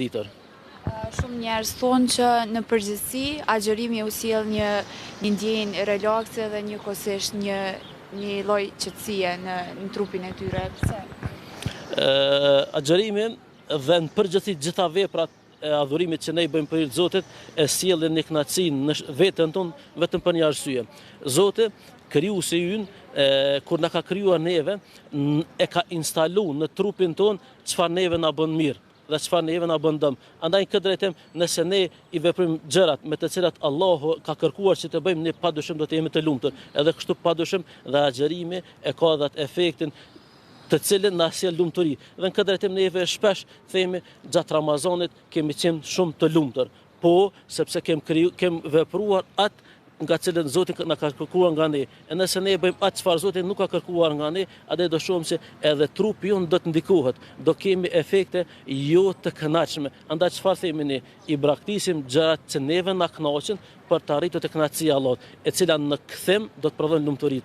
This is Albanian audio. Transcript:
ditër. Shumë njerëz thonë që në përgjithësi agjërimi u sjell një ndjenjë relakse dhe njëkohësisht një lloj qetësie në trupin e tyre. Pse? Agjërimi dhe në përgjithësi gjitha veprat e adhurimit që ne i bëjmë për hir të Zotit e sjellin një kënaqësi në veten tonë vetëm për një arsye. Zoti, krijuesi ynë, kur na ka krijuar neve, e ka instaluar në trupin tonë çfarë neve na bën mirë dhe çfarë neve na bën dëm. Andaj këtë drejtim, nëse ne i veprojmë gjërat me të cilat Allahu ka kërkuar që të bëjmë, ne padyshim do të jemi të lumtur. Edhe kështu padyshim dhe agjërimi e ka dhe atë efektin të cilin na sjell lumturi. Dhe në këtë drejtim neve shpesh themi gjatë Ramazanit kemi qenë shumë të lumtur. Po, sepse kem vepruar atë nga cilën Zoti na ka kërkuar nga ne. E nëse ne bëjmë atë çfarë Zoti nuk ka kërkuar nga ne, atë do shohim se edhe trupi jon do të ndikohet, do kemi efekte jo të kënaqshme. Andaj çfarë themi ne? I braktisim gjërat që neve na kënaqin për të arritur të kënaqësia e Allahut, e cila në kthim do të prodhojnë lumturi.